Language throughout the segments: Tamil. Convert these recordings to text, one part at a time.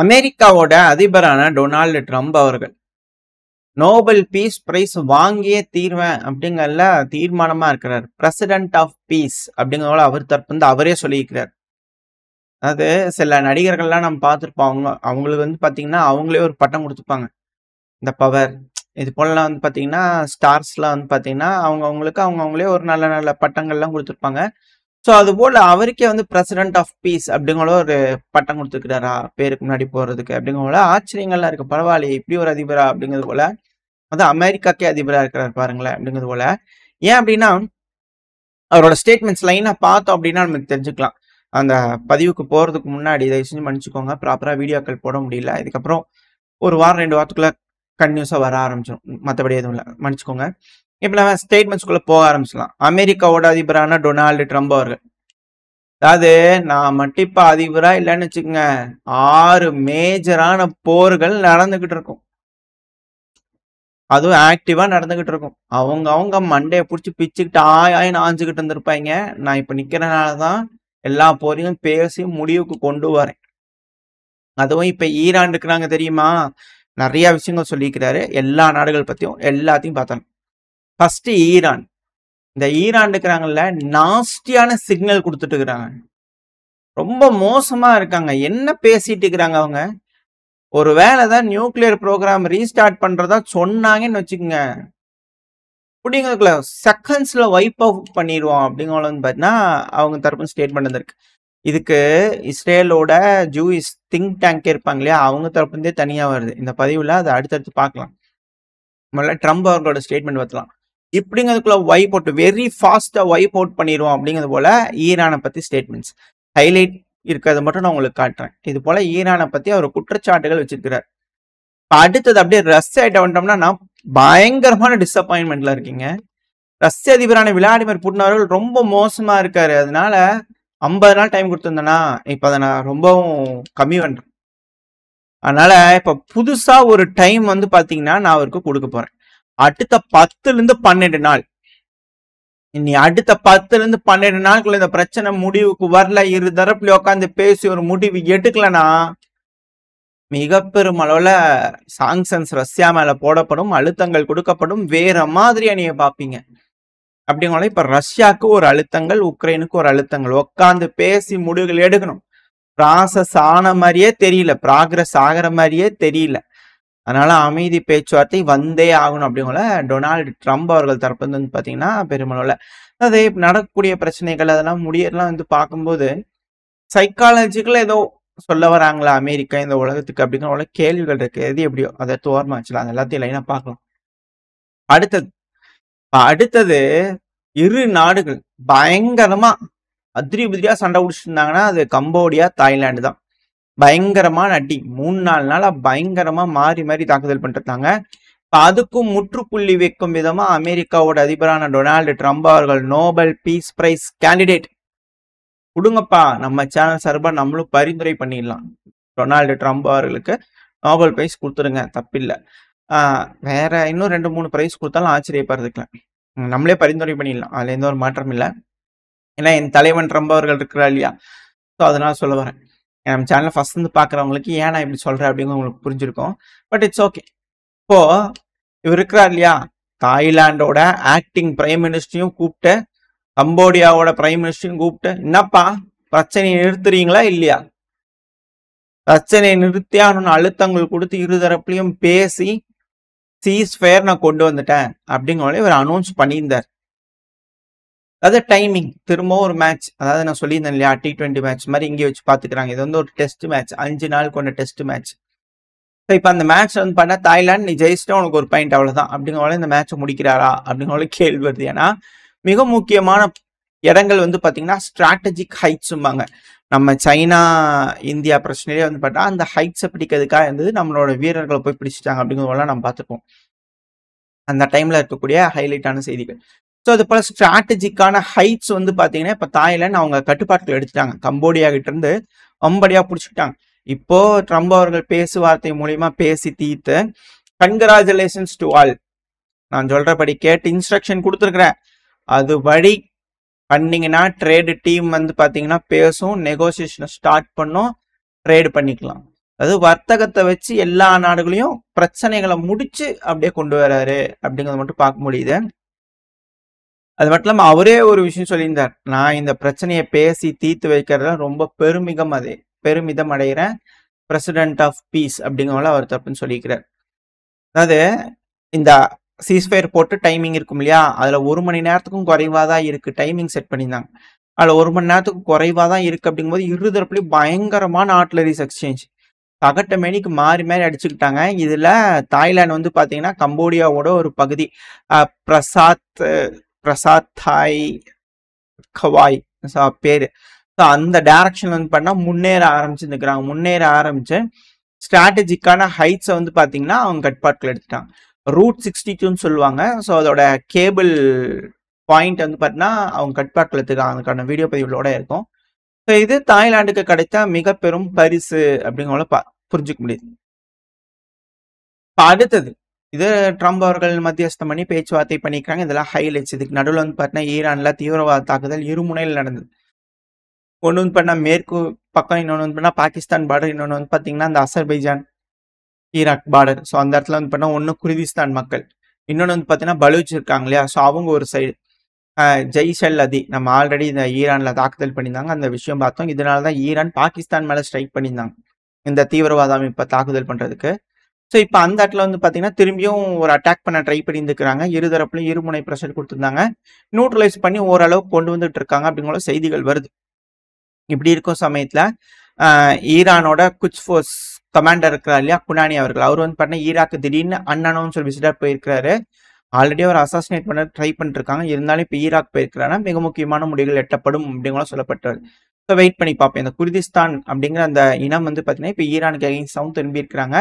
அமெரிக்காவோட அதிபரான டொனால்டு ட்ரம்ப் அவர்கள் நோபல் பீஸ் பிரைஸ் வாங்கியே தீர்வேன் அப்படிங்கறதுல தீர்மானமா இருக்கிறார். பிரசிடென்ட் ஆஃப் பீஸ் அப்படிங்கறத அவர் தரப்பு வந்து அவரே சொல்லியிருக்கிறார். அது சில நடிகர்கள்லாம் நம்ம பார்த்துருப்போம். அவங்களுக்கு வந்து பாத்தீங்கன்னா அவங்களே ஒரு பட்டம் கொடுத்துப்பாங்க. இந்த பவர் இது போலலாம் வந்து பாத்தீங்கன்னா ஸ்டார்ஸ்லாம் வந்து பாத்தீங்கன்னா அவங்களுக்கு அவங்களே ஒரு நல்ல நல்ல பட்டங்கள்லாம் கொடுத்துருப்பாங்க. ஸோ அது போல அவருக்கே வந்து பிரசிடென்ட் ஆஃப் பீஸ் அப்படிங்கிற ஒரு பட்டம் கொடுத்துருக்கிறாரா பேருக்கு முன்னாடி போறதுக்கு அப்படிங்கிற ஆச்சரியங்கள்லாம் இருக்கு. பரவாயில்லையே இப்படி ஒரு அதிபரா அப்படிங்கிறது போல. அது அமெரிக்காக்கே அதிபரா இருக்கிறார் பாருங்களேன் அப்படிங்கிறது போல. ஏன் அப்படின்னா அவரோட ஸ்டேட்மெண்ட்ஸ் லைனா பார்த்தோம் அப்படின்னா நமக்கு தெரிஞ்சுக்கலாம். அந்த பதிவுக்கு போறதுக்கு முன்னாடி இதை செஞ்சு மன்னிச்சுக்கோங்க, ப்ராப்பரா வீடியோக்கள் போட முடியல. இதுக்கப்புறம் ஒரு வாரம் 2 வாரத்துக்குள்ள கண்டினியூஸா வர ஆரம்பிச்சிடும். மற்றபடி எதுவும் இல்லை, மன்னிச்சுக்கோங்க. இப்ப நம்ம ஸ்டேட்மெண்ட்ஸ்குள்ள போக ஆரம்பிச்சலாம். அமெரிக்காவோட அதிபரான டொனால்டு ட்ரம்ப் அவர்கள், அதாவது நான் மட்டும் இப்ப அதிபரா இல்லைன்னு வச்சுக்கோங்க, 6 மேஜரான போர்கள் நடந்துகிட்டு இருக்கும். அதுவும் ஆக்டிவா நடந்துகிட்டு இருக்கும். அவங்க மண்டையை பிடிச்சி பிச்சுக்கிட்டு ஆயின்னு ஆஞ்சுக்கிட்டு இருந்திருப்பாங்க. நான் இப்ப நிக்கிறனாலதான் எல்லா போரையும் பேசி முடிவுக்கு கொண்டு வரேன். அதுவும் இப்ப ஈரான் இருக்கிறாங்க தெரியுமா, நிறைய விஷயங்கள் சொல்லியிருக்கிறாரு. எல்லா நாடுகள் பத்தியும் எல்லாத்தையும் பார்த்தோம். First Iran. இந்த ஈரான் இருக்கிறாங்கல்ல, நாஸ்டியான சிக்னல் கொடுத்துட்டு இருக்கிறாங்க. ரொம்ப மோசமா இருக்காங்க. என்ன பேசிட்டு இருக்கிறாங்க அவங்க? ஒரு வேலைதான் நியூக்ளியர் ப்ரோக்ராம் ரீஸ்டார்ட் பண்றதா சொன்னாங்கன்னு வச்சுக்கோங்க, அப்படிங்கிறதுக்குள்ள செகண்ட்ஸ்ல வைப் அவுட் பண்ணிடுவோம் அப்படிங்கிறது பார்த்தீங்கன்னா அவங்க தரப்பு ஸ்டேட்மெண்ட் இருக்கு. இதுக்கு இஸ்ரேலோட ஜூயிஸ் திங்க் டேங்க் இருப்பாங்க இல்லையா, அவங்க தரப்புந்தே தனியா வருது. இந்த பதிவுல அதை அடுத்தடுத்து பார்க்கலாம். முதல்ல ட்ரம்ப் அவர்களோட ஸ்டேட்மெண்ட் பார்த்தலாம். இப்படிங்கிறதுக்குள்ள வைப் அவுட், வெரி ஃபாஸ்டா வைப் அவுட் பண்ணிடுவோம் அப்படிங்கிறது போல ஈரானை பத்தி ஸ்டேட்மெண்ட்ஸ் ஹைலைட் இருக்கிறத மட்டும் நான் உங்களுக்கு காட்டுறேன். இது போல ஈரானை பத்தி அவர் குற்றச்சாட்டுகள் வச்சிருக்கிறார். அடுத்தது அப்படியே ரஷ்யா கிட்ட வந்துட்டோம்னா நான் பயங்கரமான டிசப்பாயின்மெண்ட்ல இருக்கீங்க. ரஷ்ய அதிபரான விளாடிமிர் புட்டின் அவர்கள் ரொம்ப மோசமா இருக்காரு. அதனால 50 நாள் டைம் கொடுத்திருந்தேன்னா இப்ப அதை நான் ரொம்பவும் கம்மி பண்றேன். அதனால இப்ப புதுசா ஒரு டைம் வந்து பாத்தீங்கன்னா நான் அவருக்கு கொடுக்க போறேன். அடுத்த 10 இருந்து 12 நாள். இனி அடுத்த 10 இருந்து 12 நாளுக்குள்ள இந்த பிரச்சனை முடிவுக்கு வரல, இரு தரப்புல உட்காந்து பேசி ஒரு முடிவு எடுக்கலன்னா மிக பெரும் அளவுல சாங்ஷன்ஸ் ரஷ்யா மேல போடப்படும், அழுத்தங்கள் கொடுக்கப்படும், வேற மாதிரியா நீங்க பாப்பீங்க. அப்படிங்கிற இப்ப ரஷ்யாவுக்கு ஒரு அழுத்தங்கள், உக்ரைனுக்கு ஒரு அழுத்தங்கள், உட்காந்து பேசி முடிவுகள் எடுக்கணும். ப்ராசஸ் ஆன மாதிரியே தெரியல, ப்ராக்ரஸ் ஆகிற மாதிரியே தெரியல. அதனால அமைதி பேச்சுவார்த்தை வந்தே ஆகணும் அப்படிங்கிற டொனால்டு ட்ரம்ப் அவர்கள் தரப்பு வந்து பாத்தீங்கன்னா பெருமளவுல அதே நடக்கக்கூடிய பிரச்சனைகள் அதெல்லாம் முடியலாம் வந்து பார்க்கும்போது சைக்காலஜிக்கலா ஏதோ சொல்ல வராங்களா அமெரிக்கா இந்த உலகத்துக்கு அப்படிங்கிற கேள்விகள் இருக்கு. எது எப்படியோ அதை தோர்மா வச்சுலாம், அது எல்லாத்தையும் லைனா பார்க்கலாம். அடுத்தது இரு நாடுகள் பயங்கரமா அதிரி புதிரியா சண்டை பிடிச்சிட்டு இருந்தாங்கன்னா அது கம்போடியா தாய்லாந்து தான். பயங்கரமான அடி 3-4 நாளா பயங்கரமா மாறி மாறி தாக்குதல் பண்ணிட்டு இருந்தாங்க. அதுக்கும் முற்றுப்புள்ளி வைக்கும் விதமா அமெரிக்காவோட அதிபரான டொனால்டு ட்ரம்ப் அவர்கள் நோபல் பீஸ் பிரைஸ் கேண்டிடேட் கொடுங்கப்பா, நம்ம சேனல் சார்பா நம்மளும் பரிந்துரை பண்ணிடலாம், டொனால்டு ட்ரம்ப் அவர்களுக்கு நோபல் பிரைஸ் கொடுத்துருங்க, தப்பில்லை. வேற இன்னும் 2-3 பிரைஸ் கொடுத்தாலும் ஆச்சரியப்படுறதுக்கலாம், நம்மளே பரிந்துரை பண்ணிடலாம், அதுல எந்த ஒரு மாற்றம் இல்லை. ஏன்னா என் தலைவன் ட்ரம்ப் அவர்கள் இருக்கிறா இல்லையா, ஸோ அதனால சொல்ல வரேன். நம்ம சேனலை ஃபர்ஸ்ட் இருந்து பார்க்குறவங்களுக்கு ஏன் நான் இப்படி சொல்றேன் அப்படிங்கிற உங்களுக்கு புரிஞ்சிருக்கும். But it's okay. இப்போ இவர் இருக்கிறார் இல்லையா, தாய்லாண்டோட ஆக்டிங் பிரைம் மினிஸ்டரையும் கூப்பிட்டு, கம்போடியாவோட பிரைம் மினிஸ்டரையும் கூப்பிட்டு, என்னப்பா பிரச்சனையை நிறுத்துறீங்களா இல்லையா, பிரச்சனையை நிறுத்தியானு அழுத்தங்கள் கொடுத்து இருதரப்புலையும் பேசி சீஸ் ஃபயர் நான் கொண்டு வந்துட்டேன் அப்படிங்கிற இவர் அனௌன்ஸ் பண்ணியிருந்தார். அதாவது டைமிங் திரும்பவும் ஒரு மேட்ச், அதாவது நான் சொல்லியிருந்தேன் இல்லையா T20 மேட்ச் மாதிரி இங்கே வச்சு பார்த்துக்கிறாங்க. இது வந்து ஒரு டெஸ்ட் மேட்ச், 5 நாள் கொண்ட டெஸ்ட் மேட்ச். ஸோ இப்போ அந்த மேட்ச் வந்து பண்ணா தாய்லாந்து நீ ஜெயிச்சிட்டா உனக்கு ஒரு பாயிண்ட் அவ்வளோதான் அப்படிங்கிற இந்த மேட்சை முடிக்கிறாரா அப்படிங்கிற கேள்வி வருது. ஏன்னா மிக முக்கியமான இடங்கள் வந்து பார்த்தீங்கன்னா ஸ்ட்ராட்டஜிக் ஹைட்ஸும்பாங்க. நம்ம சைனா இந்தியா பிரச்சனையே வந்து பார்த்தா அந்த ஹைட்ஸை பிடிக்கிறதுக்காக இருந்தது, நம்மளோட வீரர்களை போய் பிடிச்சிட்டாங்க அப்படிங்கிறதெல்லாம் நம்ம பார்த்துருப்போம். அந்த டைம்ல இருக்கக்கூடிய ஹைலைட்டான செய்திகள். ஸோ அது போல ஸ்ட்ராட்டஜிக்கான ஹைட்ஸ் வந்து பார்த்தீங்கன்னா இப்போ தாய்லாந்து அவங்க கட்டுப்பாட்டில் எடுத்துட்டாங்க, கம்போடியா கிட்ட இருந்து அம்படியா பிடிச்சிக்கிட்டாங்க. இப்போ ட்ரம்ப் அவர்கள் பேசுவார்த்தை மூலியமா பேசி தீர்த்து கன்கிராச்சுலேஷன்ஸ் டு ஆல், நான் சொல்றபடி கேட்டு இன்ஸ்ட்ரக்ஷன் கொடுத்துருக்குறேன், அதுபடி பண்ணீங்கன்னா ட்ரேடு டீம் வந்து பார்த்தீங்கன்னா பேசும், நெகோசியேஷனை ஸ்டார்ட் பண்ணும், ட்ரேடு பண்ணிக்கலாம். அதாவது வர்த்தகத்தை வச்சு எல்லா நாடுகளையும் பிரச்சனைகளை முடிச்சு அப்படியே கொண்டு வராரு அப்படிங்கறத மட்டும் பார்க்க முடியுது. அது மட்டும் இல்லாம அவரே ஒரு விஷயம் சொல்லியிருந்தார், நான் இந்த பிரச்சனையை பேசி தீர்த்து வைக்கிறதுல ரொம்ப பெருமிதம் அடைகிறேன், பிரசிடென்ட் ஆஃப் பீஸ் அப்படிங்கிறவங்கள அவர் தப்புன்னு சொல்லியிருக்கிறார். அதாவது இந்த சீஸ்ஃபயர் போட்டு டைமிங் இருக்கும் இல்லையா, அதுல 1 மணி நேரத்துக்கும் குறைவா தான் இருக்கு, டைமிங் செட் பண்ணியிருந்தாங்க. அதுல 1 மணி நேரத்துக்கு குறைவா தான் இருக்கு அப்படிங்கும்போது இருதரப்புலையும் பயங்கரமான ஆர்ட்லரிஸ் எக்ஸ்சேஞ்ச் பகட்ட மேனிக்கு மாறி மாறி அடிச்சுக்கிட்டாங்க. இதுல தாய்லாந்து வந்து பாத்தீங்கன்னா கம்போடியாவோட ஒரு பகுதி, பிரசாத் தாய் கவாய் பேரு. அந்த டைரக்ஷன் வந்து பண்ணா முன்னேற ஆரம்பிச்சு ஸ்ட்ராட்டஜிக்கான ஹைட்ஸை வந்து பாத்தீங்கன்னா அவங்க கட்பாட்டில் எடுத்துட்டாங்க. ரூட் 62ன்னு சொல்லுவாங்க. ஸோ அதோட கேபிள் பாயிண்ட் வந்து பார்த்தீங்கன்னா அவங்க கட்பாட்டில் எடுத்துக்காங்க. அதுக்கான வீடியோ பதிவுகளோட இருக்கும். ஸோ இது தாய்லாந்துக்கு கிடைத்த மிக பெரும் பரிசு அப்படிங்கிற புரிஞ்சுக்க முடியுது. இப்போ அடுத்தது இது ட்ரம்ப் அவர்கள் மத்தியஸ்தம் பண்ணி பேச்சுவார்த்தை பண்ணிக்கிறாங்க. இதெல்லாம் ஹைலைட்ஸ். இதுக்கு நடுவில் வந்து பார்த்தீங்கன்னா ஈரான்ல தீவிரவாத தாக்குதல் இருமுனையில் நடந்தது. ஒன்று வந்து பண்ணா மேற்கு பக்கம், இன்னொன்று வந்து பண்ணா பாகிஸ்தான் பார்டர், இன்னொன்று வந்து பார்த்தீங்கன்னா அந்த அசர்பைஜான் ஈராக் பார்டர். ஸோ அந்த இடத்துல வந்து பண்ணா ஒன்று குர்திஸ்தான் மக்கள், இன்னொன்று வந்து பார்த்தீங்கன்னா பலூச் இருக்காங்க இல்லையா, ஸோ அவங்க ஒரு சைடு. ஜெய்ஷல் அதி நம்ம ஆல்ரெடி இந்த ஈரான்ல தாக்குதல் பண்ணியிருந்தாங்க, அந்த விஷயம் பார்த்தோம். இதனால தான் ஈரான் பாகிஸ்தான் மேலே ஸ்ட்ரைக் பண்ணியிருந்தாங்க இந்த தீவிரவாத அமைப்பை தாக்குதல் பண்ணுறதுக்கு. ஸோ இப்போ அந்த இடத்துல வந்து பார்த்தீங்கன்னா திரும்பியும் ஒரு அட்டாக் பண்ண ட்ரை பண்ணியிருந்துக்கிறாங்க. இருதரப்புலையும் இருமுனை ப்ரெஷர் கொடுத்துருந்தாங்க. நியூட்ரலைஸ் பண்ணி ஓரளவுக்கு கொண்டு வந்துட்டு இருக்காங்க அப்படிங்கிற செய்திகள் வருது. இப்படி இருக்கும் சமயத்தில் ஈரானோட குச் ஃபோர்ஸ் கமாண்டர் இருக்கிறார் இல்லையா குனானி அவர்கள், அவர் வந்து பார்த்தீங்கன்னா ஈராக்கு திடீர்னு அன்னனோன்னு சொல்லி விசிட்டர் போயிருக்கிறாரு. ஆல்ரெடி அவர் அசாசினேட் பண்ண ட்ரை பண்ணிட்டு இருக்காங்க. இருந்தாலும் இப்போ ஈராக் போயிருக்கிறாருன்னா மிக முக்கியமான முடிவுகள் எட்டப்படும் அப்படிங்கிற சொல்லப்பட்டார். ஸோ வெயிட் பண்ணி பார்ப்பேன். இந்த குர்திஸ்தான் அப்படிங்கிற அந்த இனம் வந்து பார்த்தீங்கன்னா இப்போ ஈரானுக்கு அகைன்ஸ்டாகவும் திரும்பி இருக்கிறாங்க.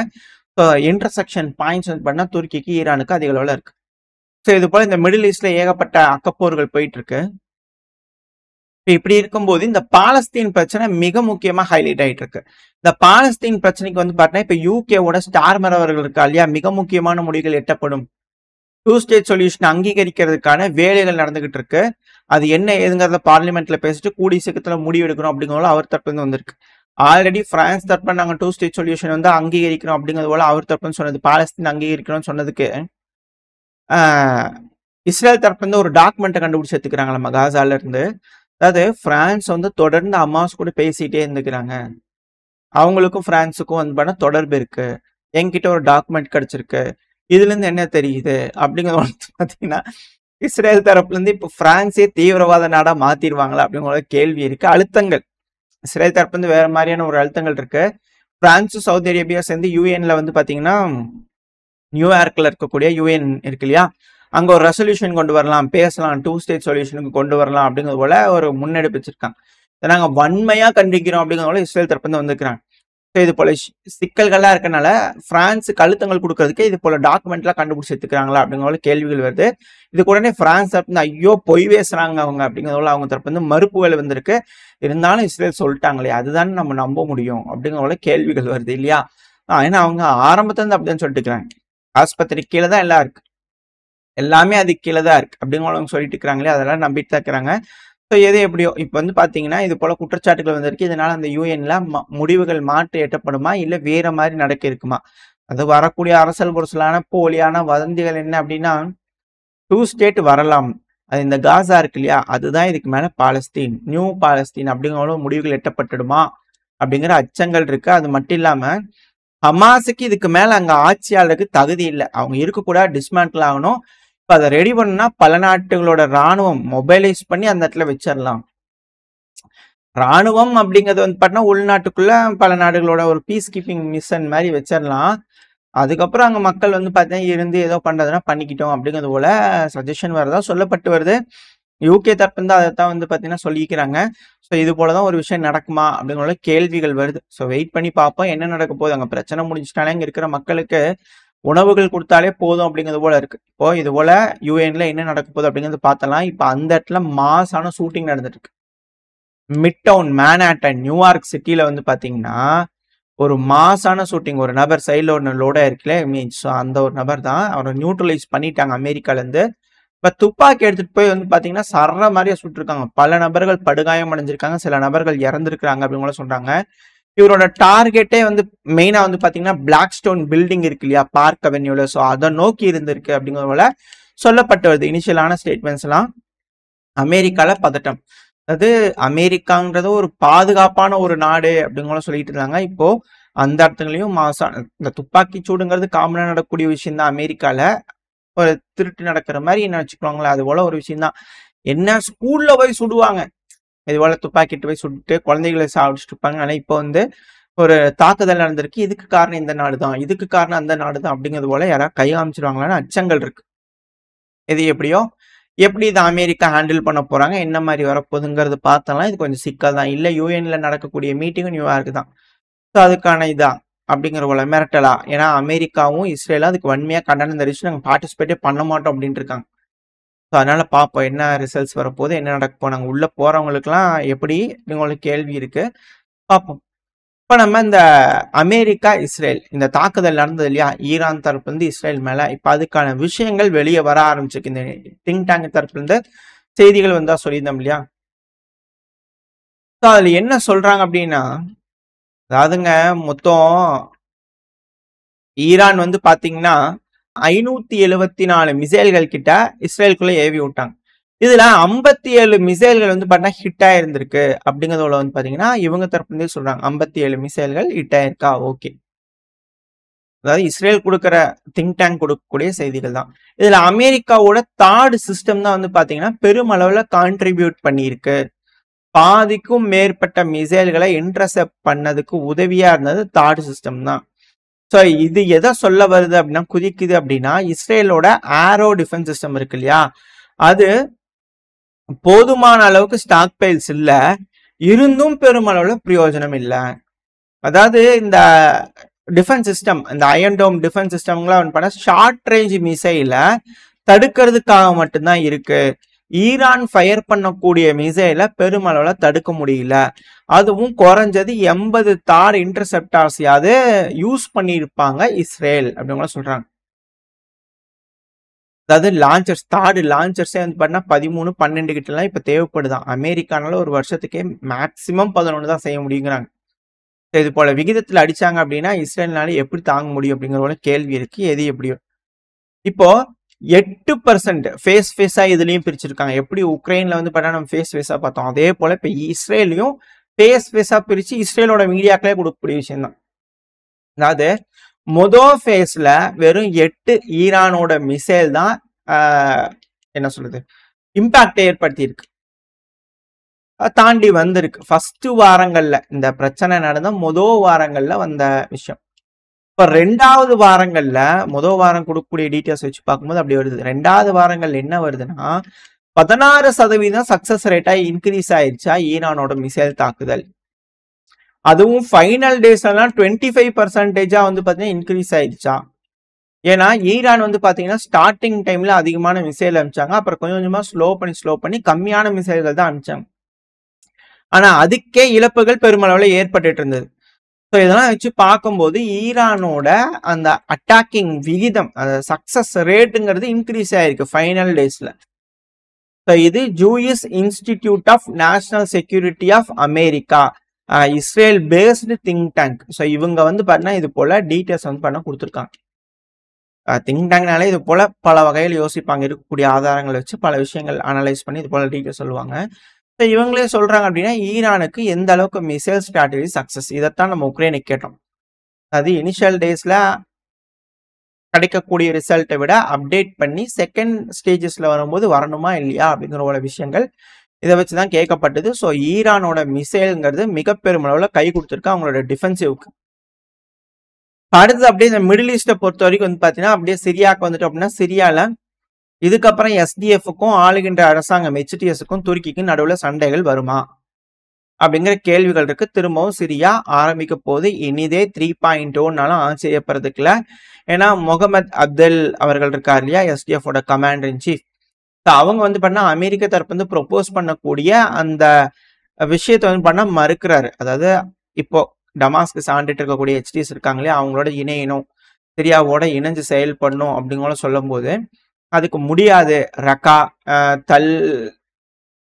ஸோ இன்டர்செக்ஷன் பாயிண்ட்ஸ் வந்து பார்த்தீங்கன்னா துருக்கிக்கு ஈரானுக்கு அதிக அளவில் இருக்கு. ஸோ இது போல இந்த மிடில் ஈஸ்ட்ல ஏகப்பட்ட அக்கப்போர்கள் போயிட்டு இருக்கு. இப்படி இருக்கும்போது இந்த பாலஸ்தீன் பிரச்சனை மிக முக்கியமா ஹைலைட் ஆயிட்டு இருக்கு. இந்த பாலஸ்தீன் பிரச்சனைக்கு வந்து பார்த்தீங்கன்னா இப்ப யூகேவோட ஸ்டார்மர் அவர்கள் இருக்கா இல்லையா, மிக முக்கியமான முடிவுகள் எட்டப்படும். 2 ஸ்டேட் சொல்யூஷன் அங்கீகரிக்கிறதுக்கான வேலைகள் நடந்துகிட்டு இருக்கு. அது என்ன ஏதுங்கிறத பார்லிமெண்ட்ல பேசிட்டு கூடிய சீக்கிரத்துல முடிவு எடுக்கணும் அப்படிங்கிறத அவர் தரப்புல வந்திருக்கு. ஆல்ரெடி பிரான்ஸ் தரப்புல நாங்க 2 ஸ்டேட் சொல்யூஷன் வந்து அங்கீகரிக்கிறோம் அப்படிங்கிறது போல அவர் தரப்புன்னு சொன்னது, பாலஸ்தீன் அங்கீகரிக்கணும்னு சொன்னதுக்கு இஸ்ரேல் தரப்புல இருந்து ஒரு டாக்குமெண்ட்டை கண்டுபிடிச்சு எடுத்துக்கிறாங்க நம்ம காசால இருந்து. அதாவது பிரான்ஸ் வந்து தொடர்ந்து ஹமாஸ் கூட பேசிட்டே இருந்துக்கிறாங்க, அவங்களுக்கும் பிரான்ஸுக்கும் வந்து பண்ண தொடர்பு இருக்கு, என்கிட்ட ஒரு டாக்குமெண்ட் கிடைச்சிருக்கு, இதுல இருந்து என்ன தெரியுது அப்படிங்கிறது பாத்தீங்கன்னா இஸ்ரேல் தரப்புல இருந்து இப்ப பிரான்ஸே தீவிரவாத நாடா மாத்திடுவாங்களா அப்படிங்கிற கேள்வி இருக்கு. அழுத்தங்கள் இஸ்ரேல் தரப்புல இருந்து வேற மாதிரியான ஒரு அழுத்தங்கள் இருக்கு. பிரான்ஸும் சவுதி அரேபியா சேர்ந்து யூஎன்ல வந்து பாத்தீங்கன்னா நியூயார்க்ல இருக்கக்கூடிய யூஎன் இருக்கு இல்லையா, அங்க ஒரு ரெசல்யூஷன் கொண்டு வரலாம், பேசலாம், 2 ஸ்டேட் சொல்யூஷனுக்கு கொண்டு வரலாம் அப்படிங்கிறது போல ஒரு முன்னெடுப்பு வச்சிருக்காங்க. இதை நாங்க வன்மையா கண்டிக்கிறோம் அப்படிங்கிறது போல இஸ்ரேல் தரப்பு வந்து வந்துக்கிறாங்க. இது போல சிக்கல்கள்லாம் இருக்கனால பிரான்ஸுக்கு அழுத்தங்கள் கொடுக்கறதுக்கு இது போல டாக்குமெண்ட்லாம் கண்டுபிடிச்சு எடுத்துக்கிறாங்களா அப்படிங்கிற கேள்விகள் வருது. இதுக்கு உடனே பிரான்ஸ் தரப்பு ஐயோ பொய் பேசுறாங்க அவங்க அப்படிங்கிறத அவங்க தரப்பு வந்து மறுப்புகள் வந்திருக்கு. இருந்தாலும் இஸ்ரேல் சொல்லிட்டாங்களே அதுதான் நம்ம நம்ப முடியும் அப்படிங்கிற கேள்விகள் வருது இல்லையா. ஏன்னா அவங்க ஆரம்பத்துல இருந்து அப்படிதான் சொல்லிட்டு இருக்கிறாங்க, ஆஸ்பத்திரி கீழே தான் எல்லாம் இருக்கு, எல்லாமே அது கீழே தான் இருக்கு அப்படிங்கிறவங்க சொல்லிட்டு இருக்கிறாங்களே, அதெல்லாம் நம்பிட்டு தான் இருக்கிறாங்க. ஸோ எது எப்படியோ இப்போ வந்து பார்த்தீங்கன்னா இது போல குற்றச்சாட்டுகள் வந்திருக்கு. இதனால அந்த யூஎன்ல முடிவுகள் மாற்றி எட்டப்படுமா இல்லை வேற மாதிரி நடக்க இருக்குமா, அது வரக்கூடிய அரசல் புரசலான போலியான வதந்திகள் என்ன அப்படின்னா 2 ஸ்டேட் வரலாம், அது இந்த காசா இருக்கு இல்லையா, அதுதான் இதுக்கு மேல பாலஸ்தீன், நியூ பாலஸ்தீன் அப்படிங்கிற முடிவுகள் எட்டப்பட்டுடுமா அப்படிங்கிற அச்சங்கள் இருக்கு. அது மட்டும் இல்லாம ஹமாஸுக்கு இதுக்கு மேல அங்க ஆட்சியாளருக்கு தகுதி இல்லை, அவங்க இருக்கக்கூடாது, டிஸ்மேண்டில் ஆகணும். இப்போ அதை ரெடி பண்ணா பல நாட்டுகளோட ராணுவம் மொபைலைஸ் பண்ணி அந்த இடத்துல வச்சிடலாம். ராணுவம் அப்படிங்கிறது வந்து பார்த்தா உள்நாட்டுக்குள்ள பல நாடுகளோட ஒரு பீஸ் கீப்பிங் மிஷன் மாதிரி வச்சிடலாம். அதுக்கப்புறம் அங்க மக்கள் வந்து பார்த்தீங்கன்னா இருந்து ஏதோ பண்றதுன்னா பண்ணிக்கிட்டோம் அப்படிங்கிறது போல சஜஷன் வரதா சொல்லப்பட்டு வருது. யூகே தரப்பு வந்து அதைத்தான் வந்து பார்த்தீங்கன்னா சொல்லிக்கிறாங்க. ஸோ இது போலதான் ஒரு விஷயம் நடக்குமா அப்படிங்கிற கேள்விகள் வருது. ஸோ வெயிட் பண்ணி பார்ப்போம் என்ன நடக்க போகுது. அங்கே பிரச்சனை முடிஞ்சிட்டாலே இங்க இருக்கிற மக்களுக்கு உணவுகள் கொடுத்தாலே போதும் அப்படிங்கிறது போல இருக்கு. இப்போ இது போல யூஎன்ல என்ன நடக்க போகுது அப்படிங்கிறது பார்த்தலாம். இப்போ அந்த இடத்துல மாசான ஷூட்டிங் நடந்துட்டு இருக்கு. மிட் டவுன் மேன்ஹாட்டன் நியூயார்க் சிட்டில வந்து பாத்தீங்கன்னா ஒரு மாசான ஷூட்டிங், ஒரு நபர் சைட்ல ஒன்று லோடா இருக்குல்ல மீன்ஸ் அந்த ஒரு நபர் தான், அவரை நியூட்ரலைஸ் பண்ணிட்டாங்க அமெரிக்கால இருந்து. இப்ப துப்பாக்கி எடுத்துட்டு போய் வந்து பாத்தீங்கன்னா சர்ற மாதிரியே சுட்டிருக்காங்க. பல நபர்கள் படுகாயம் அடைஞ்சிருக்காங்க, சில நபர்கள் இறந்துருக்காங்க அப்படிங்கிற சொல்றாங்க. இவரோட டார்கெட்டே வந்து மெயினா வந்து பாத்தீங்கன்னா பிளாக் ஸ்டோன் பில்டிங் இருக்கு இல்லையா பார்க் அவென்யூல, ஸோ அதை நோக்கி இருந்திருக்கு அப்படிங்கிறது போல சொல்லப்பட்டு வருது. இனிஷியலான ஸ்டேட்மெண்ட்ஸ் எல்லாம் அமெரிக்கால பதட்டம், அதாவது அமெரிக்காங்கிறது ஒரு பாதுகாப்பான ஒரு நாடு அப்படிங்கிற சொல்லிட்டு இருந்தாங்க. இப்போ அந்த இடத்துலயும் மாசம் இந்த துப்பாக்கி சூடுங்கிறது காமனா நடக்கக்கூடிய விஷயம் தான். அமெரிக்கால ஒரு திருட்டு நடக்கிற மாதிரி என்ன வச்சுக்கோங்களேன், அது போல ஒரு விஷயம் தான். என்ன ஸ்கூல்ல போய் சுடுவாங்க, இது போல துப்பாக்கிட்டு போய் சுட்டு குழந்தைகளை சாப்பிட்டு இருப்பாங்க. ஆனா இப்போ வந்து ஒரு தாக்குதல் நடந்திருக்கு, இதுக்கு காரணம் இந்த நாடு தான், இதுக்கு காரணம் அந்த நாடு தான் அப்படிங்கிறது போல யாராவது கை காமிச்சிருவாங்களான்னு அச்சங்கள் இருக்கு. இது எப்படியோ எப்படி இதை அமெரிக்கா ஹேண்டில் பண்ண போறாங்க, என்ன மாதிரி வரப்போகுதுங்கிறது பார்த்தலாம். இது கொஞ்சம் சிக்கல் தான். இல்லை யூஎன்ல நடக்கக்கூடிய மீட்டிங்கும் நியூயார்க் தான், ஸோ அதுக்கான இதான் அப்படிங்கிற போல மிரட்டலா. ஏன்னா அமெரிக்காவும் இஸ்ரேலும் அதுக்கு வன்மையா கண்டனம் தெரிவிச்சு நாங்கள் பார்ட்டிசிபேட்டே பண்ண மாட்டோம் அப்படின்ட்டு இருக்காங்க. ஸோ அதனால பார்ப்போம் என்ன ரிசல்ட்ஸ் வரப்போகுது, என்ன நடக்க போனாங்க. உள்ள போறவங்களுக்குலாம் எப்படி உங்களுக்கு கேள்வி இருக்கு, பார்ப்போம். இப்போ நம்ம இந்த அமெரிக்கா இஸ்ரேல் இந்த தாக்குதல் நடந்தது இல்லையா, ஈரான் தரப்புல இருந்து இஸ்ரேல் மேல, இப்போ அதுக்கான விஷயங்கள் வெளியே வர ஆரம்பிச்சிருக்கு. இந்த திங்க் டேங்க் தரப்புல இருந்து செய்திகள் வந்தா சொல்லியிருந்தோம் இல்லையா. ஸோ அதுல என்ன சொல்றாங்க அப்படின்னா, அதாவதுங்க மொத்தம் ஈரான் வந்து பாத்தீங்கன்னா 574 மிசைல்கள் கிட்ட இஸ்ரேலுக்குள்ள ஏவி விட்டாங்க. இதுல 57 மிசைல்கள் வந்து பாத்தீங்கன்னா ஹிட் ஆயிருந்திருக்கு அப்படிங்கறத வந்து பாத்தீங்கன்னா இவங்க தரப்புலேயே சொல்றாங்க. 57 மிசைல்கள் ஹிட் ஆயிருக்கா, ஓகே. அதாவது இஸ்ரேல் கொடுக்குற திங்க் டேங்க் கொடுக்கக்கூடிய செய்திகள் தான். இதுல அமெரிக்காவோட தார்டு சிஸ்டம் தான் வந்து பாத்தீங்கன்னா பெருமளவுல கான்ட்ரிபியூட் பண்ணியிருக்கு. பாதிக்கும் மேற்பட்ட மிசைல்களை இன்டர்செப்ட் பண்ணதுக்கு உதவியா இருந்தது தார்டு சிஸ்டம் தான். ஸோ இது எதை சொல்ல வருது அப்படின்னா, குதிக்குது அப்படின்னா, இஸ்ரேலோட ஏரோ டிஃபென்ஸ் சிஸ்டம் இருக்கு இல்லையா, அது போதுமான அளவுக்கு ஸ்டாக் பைல்ஸ் இல்ல, இருந்தும் பெருமளவுல பிரயோஜனம் இல்லை. அதாவது இந்த டிஃபென்ஸ் சிஸ்டம், இந்த அயன் டோம் டிஃபென்ஸ் சிஸ்டம்லாம் பண்ண ஷார்ட் ரேஞ்ச் மிசைல தடுக்கிறதுக்காக மட்டும்தான் இருக்கு. ஈரான் ஃபயர் பண்ணக்கூடிய மிசைலை பெருமளவுல தடுக்க முடியல. அதுவும் குறைஞ்சது 80 தார் இன்டர்செப்டார்ஸையாவது யூஸ் பண்ணியிருப்பாங்க இஸ்ரேல் அப்படிங்கிற சொல்றாங்க. அதாவது லான்ச்சர்ஸ், தார்டு லான்ச்சர்ஸே வந்து பார்த்தீங்கன்னா 13, 12 கிட்டலாம் இப்போ தேவைப்படுதான். அமெரிக்கானால ஒரு வருஷத்துக்கே மேக்சிமம் 11 தான் செய்ய முடியுங்கிறாங்க. இது போல விகிதத்தில் அடிச்சாங்க அப்படின்னா இஸ்ரேல்னால எப்படி தாங்க முடியும் அப்படிங்கிற ஒரு கேள்வி இருக்கு. எது எப்படியோ இப்போ 8% ஃபேஸ் ஃபேஸா இதுலயும் பிரிச்சிருக்காங்க. எப்படி உக்ரைன்ல வந்து பார்த்தா நம்ம ஃபேஸ் ஃபேஸா பார்த்தோம், அதே போல இப்போ இஸ்ரேலையும் ஃபேஸ் ஃபேஸா பிரிச்சு இஸ்ரேலோட மீடியாக்களே கொடுக்கக்கூடிய விஷயம் தான். அதாவது மொதல் ஃபேஸ்ல வெறும் 8 ஈரானோட மிசைல் தான் என்ன சொல்றது இம்பாக்ட் ஏற்படுத்தி இருக்கு, தாண்டி வந்திருக்கு. ஃபர்ஸ்ட் வாரங்கள்ல இந்த பிரச்சனை நடந்த முதல் வாரங்கள்ல வந்த விஷயம். இப்ப 2வது வாரங்கள்ல முதல் வாரம் கொடுக்கக்கூடிய டீட்டெயில்ஸ் வச்சு பார்க்கும்போது அப்படி வருது. 2வது வாரங்கள் என்ன வருதுன்னா 16% சக்சஸ் ரேட்டா இன்க்ரீஸ் ஆயிடுச்சா ஈரானோட மிசைல் தாக்குதல். அதுவும் ஃபைனல் டேஸ்லாம் 25% வந்து பாத்தீங்கன்னா இன்க்ரீஸ் ஆயிடுச்சா. ஏன்னா ஈரான் வந்து பாத்தீங்கன்னா ஸ்டார்டிங் டைம்ல அதிகமான மிசைல் அனுப்பிச்சாங்க, அப்புறம் கொஞ்சம் கொஞ்சமா ஸ்லோ பண்ணி கம்மியான மிசைல்கள் தான் அனுப்பிச்சாங்க. ஆனா அதுக்கே இழப்புகள் பெருமளவுல ஏற்பட்டு இருந்தது. ஸோ இதெல்லாம் வச்சு பார்க்கும்போது ஈரானோட அந்த அட்டாக்கிங் விகிதம், சக்சஸ் ரேட்டுங்கிறது இன்க்ரீஸ் ஆயிருக்கு ஃபைனல் டேஸ்ல. ஸோ இது Jewish Institute of National Security of America, Israel based think tank. So இவங்க வந்து பார்த்தீங்கன்னா இது போல டீட்டெயில்ஸ் வந்து பண்ண கொடுத்துருக்காங்க. திங்க் டேங்க்னாலே இது போல பல வகையில் யோசிப்பாங்க, இருக்கக்கூடிய ஆதாரங்களை வச்சு பல விஷயங்கள் அனலைஸ் பண்ணி இது போல டீட்டெயில்ஸ் சொல்லுவாங்க. ஸோ இவங்களே சொல்றாங்க அப்படின்னா ஈரானுக்கு எந்த அளவுக்கு மிசைல் ஸ்ட்ராட்டஜி சக்சஸ், இதைத்தான் நம்ம உக்ரைனுக்கு கேட்டோம். அது இனிஷியல் டேஸ்ல கிடைக்கக்கூடிய ரிசல்ட்டை விட அப்டேட் பண்ணி செகண்ட் ஸ்டேஜஸ்ல வரும்போது வரணுமா இல்லையா அப்படிங்கிற ஒரு விஷயங்கள் இதை வச்சுதான் கேட்கப்பட்டது. ஸோ ஈரானோட மிசைல்ங்கிறது மிக பெருமளவுல கை கொடுத்துருக்கு அவங்களோட டிஃபென்சிவ்க்கு. அடுத்தது அப்படியே இந்த மிடில் ஈஸ்ட்டை பொறுத்த வரைக்கும் வந்து பார்த்தீங்கன்னா அப்படியே சிரியாவுக்கு வந்துட்டு அப்படின்னா, சிரியால இதுக்கப்புறம் எஸ்டிஎஃப்க்கும் ஆளுகின்ற அரசாங்கம் ஹெச்டிஎஸ்க்கும் துருக்கிக்கும் நடுவில் சண்டைகள் வருமா அப்படிங்கிற கேள்விகள் இருக்கு. திரும்பவும் சிரியா ஆரம்பிக்க போது இனிதே 3.0னாலும் ஆச்சரியப்படுறதுக்குல. ஏன்னா முகமது அப்தல் அவர்கள் இருக்கார் இல்லையா, எஸ்டிஎஃபோட கமாண்டர் இன் சீஃப், அவங்க வந்து பண்ணா அமெரிக்க தரப்பு வந்து ப்ரொபோஸ் பண்ணக்கூடிய அந்த விஷயத்தை வந்து பண்ண மறுக்கிறாரு. அதாவது இப்போ டமாஸ்க்கு சாண்டிட்டு இருக்கக்கூடிய ஹெச்டிஎஸ் இருக்காங்க இல்லையா, அவங்களோட இணையணும், சிரியாவோட இணைஞ்சு செயல்படணும் அப்படிங்கிற சொல்லும் போது அதுக்கு முடியாது. ரக்கா, தல்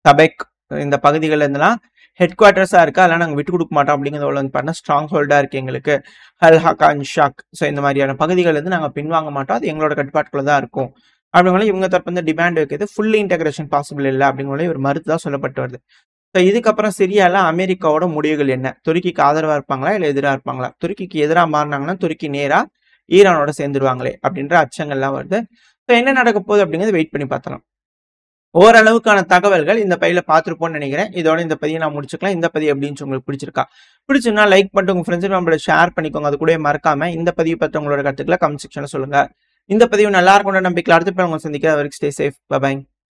தபெக் இந்த பகுதிகள் இருந்தெல்லாம் ஹெட் குவார்ட்டர்ஸா இருக்கு. அதெல்லாம் நாங்க விட்டு கொடுக்க மாட்டோம் அப்படிங்கிறது வந்து பார்த்தீங்கன்னா ஸ்ட்ராங் ஹோல்டா இருக்கு எங்களுக்கு. அல் ஹக்கான் ஷாக் ஸோ இந்த மாதிரியான பகுதிகள் வந்து நாங்க பின்வாங்க மாட்டோம். அது எங்களோட கட்டுப்பாட்டுக்குள்ள தான் இருக்கும் அப்படிங்கிற இவங்க தரப்பு வந்து டிமாண்ட் வைக்கிறது. ஃபுல்லி இன்டகிரேஷன் பாசிபிள் இல்லை அப்படிங்கிற ஒரு மறுத்து தான் சொல்லப்பட்டு வருது. ஸோ இதுக்கப்புறம் சிரியால அமெரிக்காவோட முடிவுகள் என்ன? துருக்கிக்கு ஆதரவா இருப்பாங்களா இல்லை எதிராக இருப்பாங்களா? துருக்கிக்கு எதிராக மாறினாங்கன்னா துருக்கி நேரா ஈரானோட சேர்ந்துருவாங்களே அப்படின்ற அச்சங்கள்லாம் வருது. ஸோ என்ன நடக்க போகுது அப்படிங்கிறது வெயிட் பண்ணி பார்த்தலாம். ஓரளவுக்கான தகவல்கள் இந்த பதிவுல பார்த்துருப்போம்னு நினைக்கிறேன். இதோட இந்த பதிவை நான் முடிச்சுக்கலாம். இந்த பதிவு எப்படின்னு உங்களுக்கு பிடிச்சிருக்கா? பிடிச்சுன்னா லைக் பண்ணிட்டு உங்க ஃப்ரெண்ட்ஸ் நம்மளோட ஷேர் பண்ணிக்கோங்க. அது கூட மறக்காம இந்த பதிவு பற்றி உங்களோட கருத்துக்களை கமெண்ட் செக்ஷன்ல சொல்லுங்க. இந்த பதிவு நல்லா இருக்கும் நம்பிக்கையில் அடுத்த உங்களை சந்திக்க. வரைக்கும் ஸ்டே சேஃப். பை.